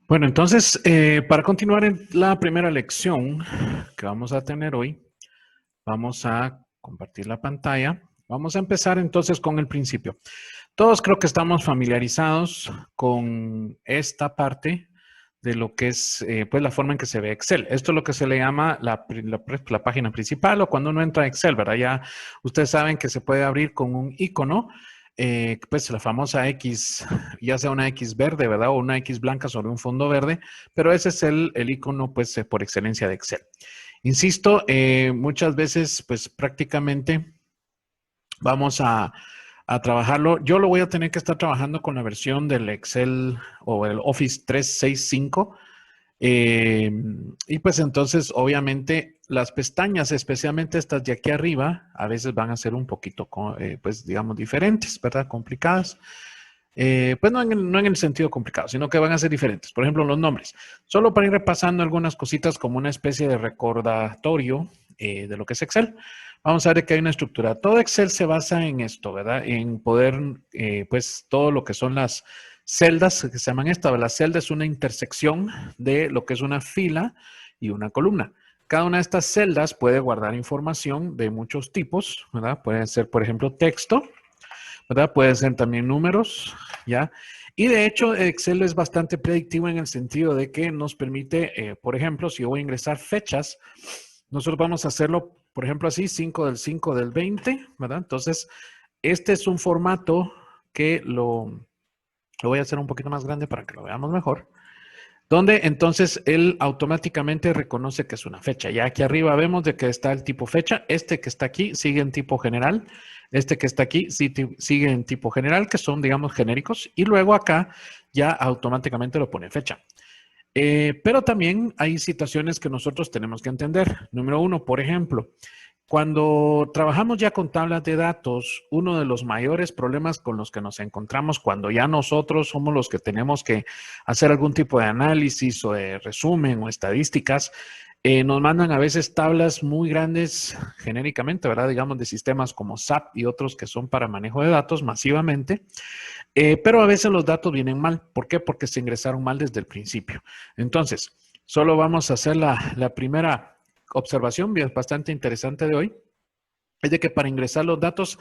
Bueno, entonces, para continuar en la primera lección que vamos a tener hoy, vamos a compartir la pantalla. Vamos a empezar entonces con el principio. Todos creo que estamos familiarizados con esta parte de lo que es pues la forma en que se ve Excel. Esto es lo que se le llama la página principal o cuando uno entra a Excel, ¿verdad? Ya ustedes saben que se puede abrir con un icono, pues la famosa X, ya sea una X verde, ¿verdad? O una X blanca sobre un fondo verde, pero ese es el icono pues por excelencia de Excel. Insisto, muchas veces pues prácticamente vamos a trabajarlo. Yo lo voy a tener que estar trabajando con la versión del Excel o el Office 365. Y pues entonces, obviamente, las pestañas, especialmente estas de aquí arriba, a veces van a ser un poquito, pues digamos, diferentes, ¿verdad? Complicadas. Pues no en el sentido complicado, sino que van a ser diferentes. Por ejemplo, los nombres. Solo para ir repasando algunas cositas como una especie de recordatorio de lo que es Excel. Vamos a ver que hay una estructura. Todo Excel se basa en esto, ¿verdad? En poder, pues, todo lo que son las celdas, que se llaman esta. La celda es una intersección de lo que es una fila y una columna. Cada una de estas celdas puede guardar información de muchos tipos, ¿verdad? Puede ser, por ejemplo, texto, ¿verdad? Pueden ser también números, ¿ya? Y de hecho, Excel es bastante predictivo en el sentido de que nos permite, por ejemplo, si yo voy a ingresar fechas, nosotros vamos a hacerlo, por ejemplo, así, 5/5/20, ¿verdad? Entonces, este es un formato que lo voy a hacer un poquito más grande para que lo veamos mejor, donde entonces él automáticamente reconoce que es una fecha. Ya aquí arriba vemos de que está el tipo fecha. Este que está aquí sigue en tipo general. Este que está aquí sigue en tipo general, que son, digamos, genéricos. Y luego acá ya automáticamente lo pone fecha. Pero también hay situaciones que nosotros tenemos que entender. Número uno, por ejemplo, cuando trabajamos ya con tablas de datos, uno de los mayores problemas con los que nos encontramos cuando ya nosotros somos los que tenemos que hacer algún tipo de análisis o de resumen o estadísticas, nos mandan a veces tablas muy grandes genéricamente, ¿verdad? Digamos de sistemas como SAP y otros que son para manejo de datos masivamente, pero a veces los datos vienen mal. ¿Por qué? Porque se ingresaron mal desde el principio. Entonces, solo vamos a hacer la primera observación bastante interesante de hoy, es de que para ingresar los datos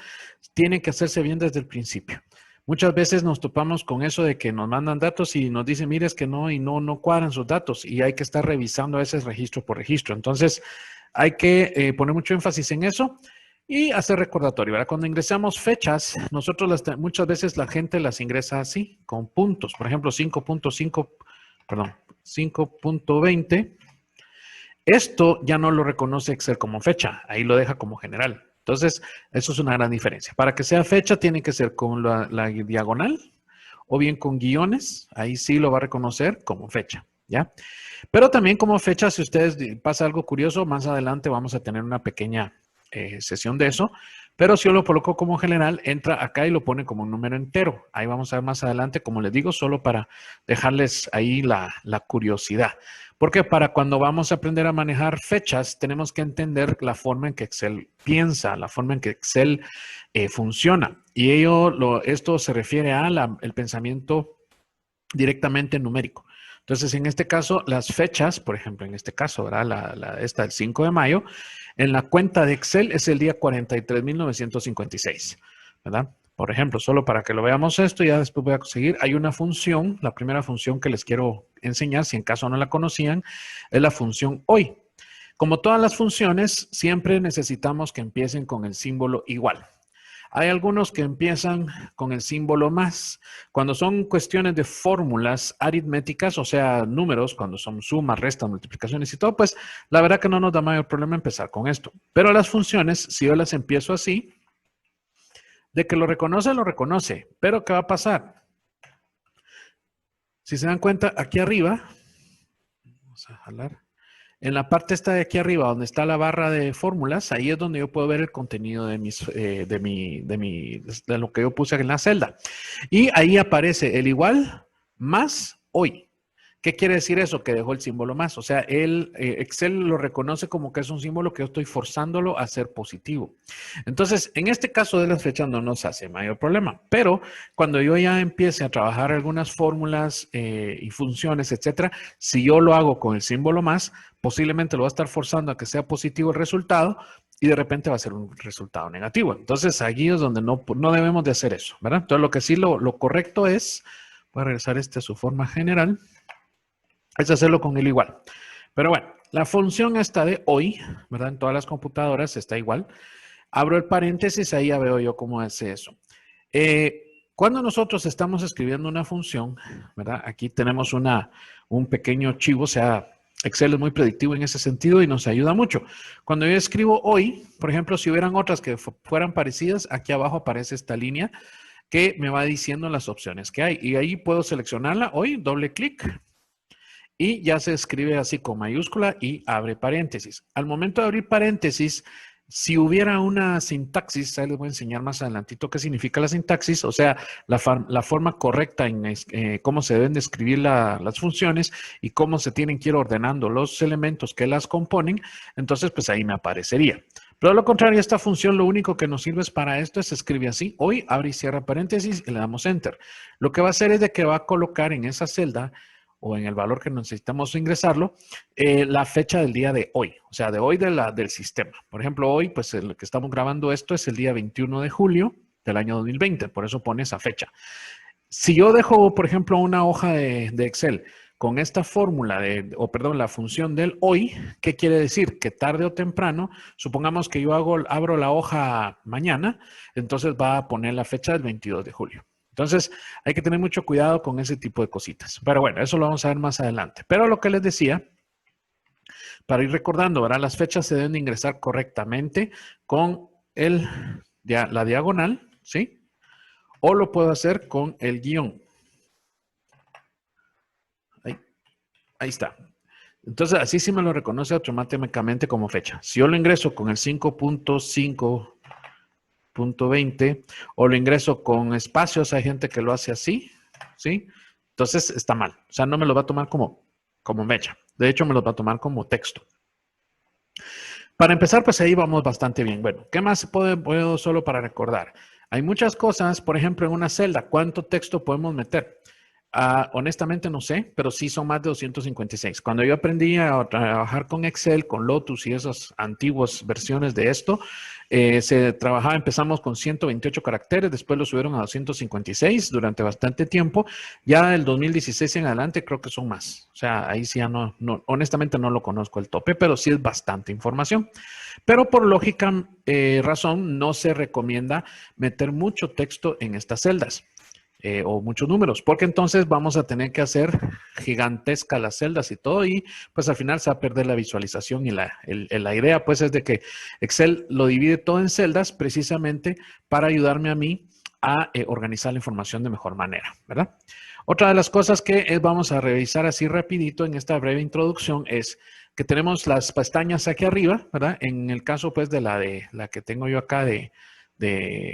tienen que hacerse bien desde el principio. Muchas veces nos topamos con eso de que nos mandan datos y nos dicen, mire, es que no, y no cuadran sus datos y hay que estar revisando a veces registro por registro. Entonces, hay que poner mucho énfasis en eso y hacer recordatorio, ¿verdad? Cuando ingresamos fechas, nosotros muchas veces la gente las ingresa así, con puntos. Por ejemplo, 5.5, perdón, 5.20. Esto ya no lo reconoce Excel como fecha, ahí lo deja como general. Entonces, eso es una gran diferencia. Para que sea fecha, tiene que ser con la diagonal o bien con guiones, ahí sí lo va a reconocer como fecha, ¿ya? Pero también como fecha, si ustedes pasa algo curioso, más adelante vamos a tener una pequeña sesión de eso, pero si yo lo coloco como general, entra acá y lo pone como un número entero. Ahí vamos a ver más adelante, como les digo, solo para dejarles ahí la curiosidad. Porque para cuando vamos a aprender a manejar fechas, tenemos que entender la forma en que Excel piensa, la forma en que Excel funciona. Y esto se refiere al pensamiento directamente numérico. Entonces, en este caso, las fechas, por ejemplo, en este caso, ¿verdad? Esta del 5 de mayo, en la cuenta de Excel es el día 43.956, ¿verdad? Por ejemplo, solo para que lo veamos esto, ya después voy a conseguir, hay una función, la primera función que les quiero enseñar, si en caso no la conocían, es la función hoy. Como todas las funciones, siempre necesitamos que empiecen con el símbolo igual. Hay algunos que empiezan con el símbolo más. Cuando son cuestiones de fórmulas aritméticas, o sea, números, cuando son sumas, restas, multiplicaciones y todo, pues la verdad que no nos da mayor problema empezar con esto. Pero las funciones, si yo las empiezo así, de que lo reconoce. Pero ¿qué va a pasar? Si se dan cuenta, aquí arriba, vamos a jalar. En la parte esta de aquí arriba, donde está la barra de fórmulas, ahí es donde yo puedo ver el contenido de lo que yo puse en la celda. Y ahí aparece el igual más hoy. ¿Qué quiere decir eso? Que dejó el símbolo más. O sea, Excel lo reconoce como que es un símbolo que yo estoy forzándolo a ser positivo. Entonces, en este caso de las fechas no nos hace mayor problema. Pero cuando yo ya empiece a trabajar algunas fórmulas y funciones, etcétera, si yo lo hago con el símbolo más, posiblemente lo va a estar forzando a que sea positivo el resultado y de repente va a ser un resultado negativo. Entonces, aquí es donde no debemos de hacer eso, ¿verdad? Entonces, lo que sí lo correcto es, voy a regresar a su forma general, es hacerlo con el igual. Pero bueno, la función esta de hoy, ¿verdad? En todas las computadoras está igual. Abro el paréntesis, ahí ya veo yo cómo hace eso. Cuando nosotros estamos escribiendo una función, ¿verdad? Aquí tenemos un pequeño chivo, o sea, Excel es muy predictivo en ese sentido y nos ayuda mucho. Cuando yo escribo hoy, por ejemplo, si hubieran otras que fueran parecidas, aquí abajo aparece esta línea que me va diciendo las opciones que hay. Y ahí puedo seleccionarla hoy, doble clic. Y ya se escribe así con mayúscula y abre paréntesis. Al momento de abrir paréntesis, si hubiera una sintaxis, ahí les voy a enseñar más adelantito qué significa la sintaxis, o sea, la forma correcta en cómo se deben de escribir las funciones y cómo se tienen que ir ordenando los elementos que las componen, entonces pues ahí me aparecería. Pero a lo contrario, esta función lo único que nos sirve es para esto, es escribe así, hoy, abre y cierra paréntesis y le damos enter. Lo que va a hacer es de que va a colocar en esa celda o en el valor que necesitamos ingresarlo, la fecha del día de hoy, o sea, de hoy del sistema. Por ejemplo, hoy, pues el que estamos grabando esto es el día 21 de julio del año 2020, por eso pone esa fecha. Si yo dejo, por ejemplo, una hoja de Excel con esta fórmula la función del hoy, ¿qué quiere decir? Que tarde o temprano, supongamos que yo abro la hoja mañana, entonces va a poner la fecha del 22 de julio. Entonces, hay que tener mucho cuidado con ese tipo de cositas. Pero bueno, eso lo vamos a ver más adelante. Pero lo que les decía, para ir recordando, ¿verdad? Las fechas se deben de ingresar correctamente con la diagonal, ¿sí? O lo puedo hacer con el guión. Ahí está. Entonces, así sí me lo reconoce automáticamente como fecha. Si yo lo ingreso con el 5.5.20 o lo ingreso con espacios, hay gente que lo hace así, ¿sí? Entonces está mal. O sea, no me lo va a tomar como fecha. De hecho, me lo va a tomar como texto. Para empezar, pues ahí vamos bastante bien. Bueno, ¿qué más puedo solo para recordar? Hay muchas cosas, por ejemplo, en una celda, ¿cuánto texto podemos meter? Honestamente no sé, pero sí son más de 256. Cuando yo aprendí a trabajar con Excel, con Lotus y esas antiguas versiones de esto, empezamos con 128 caracteres, después lo subieron a 256 durante bastante tiempo. Ya del 2016 en adelante creo que son más. O sea, ahí sí ya honestamente no lo conozco el tope, pero sí es bastante información. Pero por lógica razón no se recomienda meter mucho texto en estas celdas. O muchos números, porque entonces vamos a tener que hacer gigantescas las celdas y todo, y pues al final se va a perder la visualización y la idea pues es de que Excel lo divide todo en celdas precisamente para ayudarme a mí a organizar la información de mejor manera, ¿verdad? Otra de las cosas que vamos a revisar así rapidito en esta breve introducción es que tenemos las pestañas aquí arriba, ¿verdad? En el caso pues de la que tengo yo acá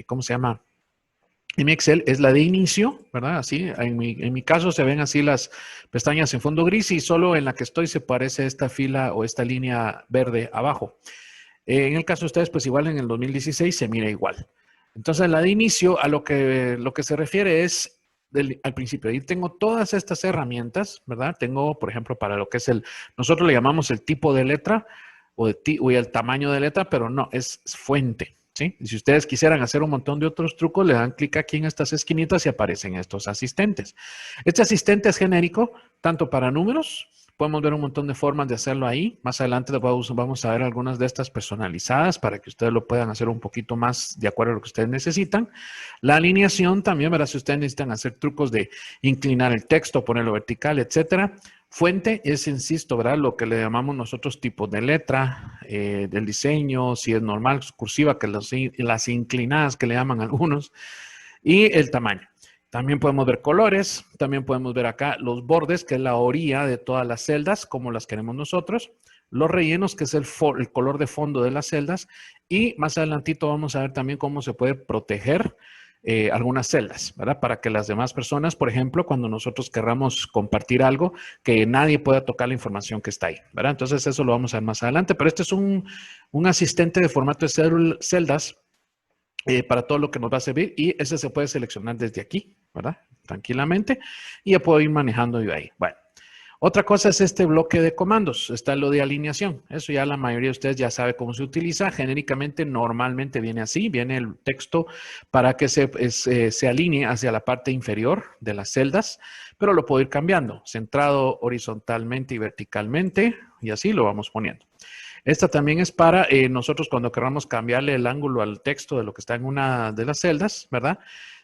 ¿cómo se llama? En mi Excel es la de inicio, ¿verdad? Así, en mi caso se ven así las pestañas en fondo gris y solo en la que estoy se parece esta fila o esta línea verde abajo. En el caso de ustedes, pues igual en el 2016 se mira igual. Entonces, la de inicio a lo que se refiere es al principio. Ahí tengo todas estas herramientas, ¿verdad? Tengo, por ejemplo, para lo que es nosotros le llamamos el tipo de letra o el tamaño de letra, pero no, es fuente. ¿Sí? Y si ustedes quisieran hacer un montón de otros trucos, le dan clic aquí en estas esquinitas y aparecen estos asistentes. Este asistente es genérico, tanto para números, podemos ver un montón de formas de hacerlo ahí. Más adelante vamos a ver algunas de estas personalizadas para que ustedes lo puedan hacer un poquito más de acuerdo a lo que ustedes necesitan. La alineación también, ¿verdad? Si ustedes necesitan hacer trucos de inclinar el texto, ponerlo vertical, etcétera. Fuente es, insisto, ¿verdad? Lo que le llamamos nosotros tipos de letra, del diseño, si es normal, cursiva, que las inclinadas que le llaman algunos, y el tamaño. También podemos ver colores, también podemos ver acá los bordes, que es la orilla de todas las celdas, como las queremos nosotros, los rellenos, que es el color de fondo de las celdas, y más adelantito vamos a ver también cómo se puede proteger algunas celdas, ¿verdad? Para que las demás personas, por ejemplo, cuando nosotros querramos compartir algo, que nadie pueda tocar la información que está ahí, ¿verdad? Entonces eso lo vamos a ver más adelante, pero este es un asistente de formato de celdas para todo lo que nos va a servir y ese se puede seleccionar desde aquí, ¿verdad? Tranquilamente y ya puedo ir manejando yo ahí. Bueno. Otra cosa es este bloque de comandos, está lo de alineación. Eso ya la mayoría de ustedes ya sabe cómo se utiliza. Genéricamente, normalmente viene así, viene el texto para que se alinee hacia la parte inferior de las celdas, pero lo puedo ir cambiando, centrado horizontalmente y verticalmente, y así lo vamos poniendo. Esta también es para nosotros cuando queramos cambiarle el ángulo al texto de lo que está en una de las celdas, ¿verdad?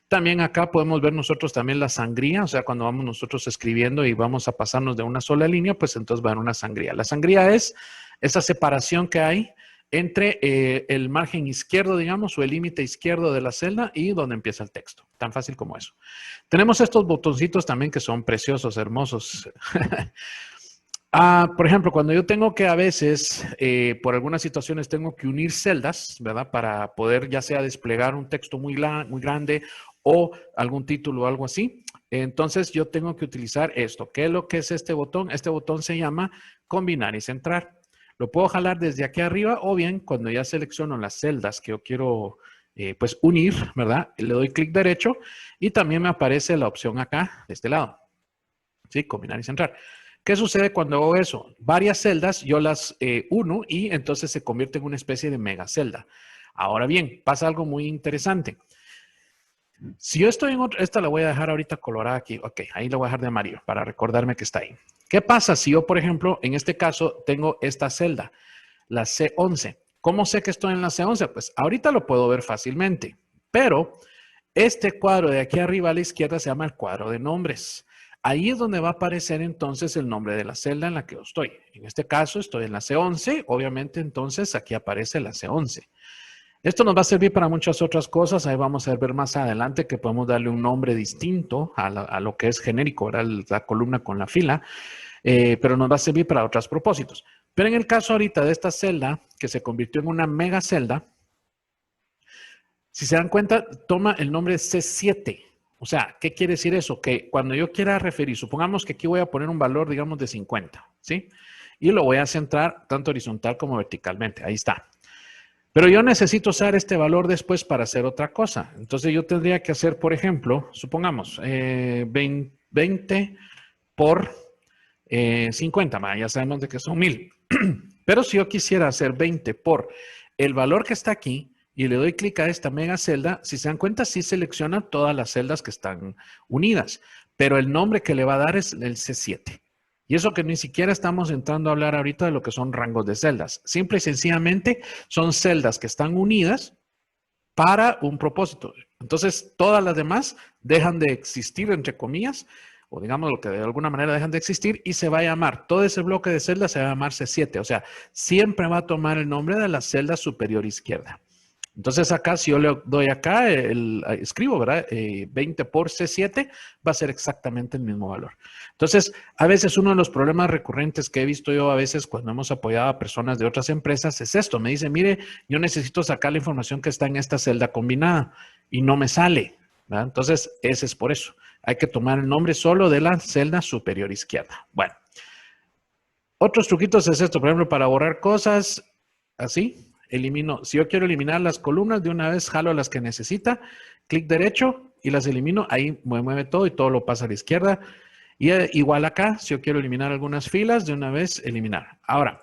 También acá podemos ver nosotros también la sangría, o sea, cuando vamos nosotros escribiendo y vamos a pasarnos de una sola línea, pues entonces va a haber una sangría. La sangría es esa separación que hay entre el margen izquierdo, digamos, o el límite izquierdo de la celda y donde empieza el texto. Tan fácil como eso. Tenemos estos botoncitos también que son preciosos, hermosos. Por ejemplo, cuando yo tengo que a veces, por algunas situaciones, tengo que unir celdas, ¿verdad? Para poder ya sea desplegar un texto muy grande o algún título o algo así. Entonces, yo tengo que utilizar esto. ¿Qué es lo que es este botón? Este botón se llama combinar y centrar. Lo puedo jalar desde aquí arriba o bien cuando ya selecciono las celdas que yo quiero pues unir, ¿verdad? Le doy clic derecho y también me aparece la opción acá, de este lado. ¿Sí? Combinar y centrar. ¿Qué sucede cuando hago eso? Varias celdas yo las uno y entonces se convierte en una especie de mega celda. Ahora bien, pasa algo muy interesante. Si yo estoy en otra, esta la voy a dejar ahorita colorada aquí. Ok, ahí la voy a dejar de amarillo para recordarme que está ahí. ¿Qué pasa si yo, por ejemplo, en este caso tengo esta celda, la C11? ¿Cómo sé que estoy en la C11? Pues ahorita lo puedo ver fácilmente, pero este cuadro de aquí arriba a la izquierda se llama el cuadro de nombres. Ahí es donde va a aparecer entonces el nombre de la celda en la que yo estoy. En este caso estoy en la C11, obviamente entonces aquí aparece la C11. Esto nos va a servir para muchas otras cosas. Ahí vamos a ver más adelante que podemos darle un nombre distinto a lo que es genérico, ¿verdad? La columna con la fila, pero nos va a servir para otros propósitos. Pero en el caso ahorita de esta celda, que se convirtió en una mega celda, si se dan cuenta, toma el nombre C7. O sea, ¿qué quiere decir eso? Que cuando yo quiera referir, supongamos que aquí voy a poner un valor, digamos, de 50, ¿sí? Y lo voy a centrar tanto horizontal como verticalmente. Ahí está. Pero yo necesito usar este valor después para hacer otra cosa. Entonces yo tendría que hacer, por ejemplo, supongamos, 20 por 50. Ya sabemos de que son 1000. Pero si yo quisiera hacer 20 por el valor que está aquí y le doy clic a esta mega celda, si se dan cuenta, sí selecciona todas las celdas que están unidas. Pero el nombre que le va a dar es el C7. Y eso que ni siquiera estamos entrando a hablar ahorita de lo que son rangos de celdas. Simple y sencillamente son celdas que están unidas para un propósito. Entonces, todas las demás dejan de existir, entre comillas, o digamos lo que de alguna manera dejan de existir y se va a llamar, todo ese bloque de celdas se va a llamar C7. O sea, siempre va a tomar el nombre de la celda superior izquierda. Entonces acá, si yo le doy acá, escribo, ¿verdad? 20 por C7 va a ser exactamente el mismo valor. Entonces, a veces uno de los problemas recurrentes que he visto yo a veces cuando hemos apoyado a personas de otras empresas es esto. Me dice, mire, yo necesito sacar la información que está en esta celda combinada y no me sale, ¿verdad? Entonces, ese es por eso. Hay que tomar el nombre solo de la celda superior izquierda. Bueno, otros truquitos es esto. Por ejemplo, para borrar cosas así. Elimino, si yo quiero eliminar las columnas, de una vez jalo las que necesita, clic derecho y las elimino, ahí me mueve todo y todo lo pasa a la izquierda. Y igual acá, si yo quiero eliminar algunas filas, de una vez eliminar. Ahora,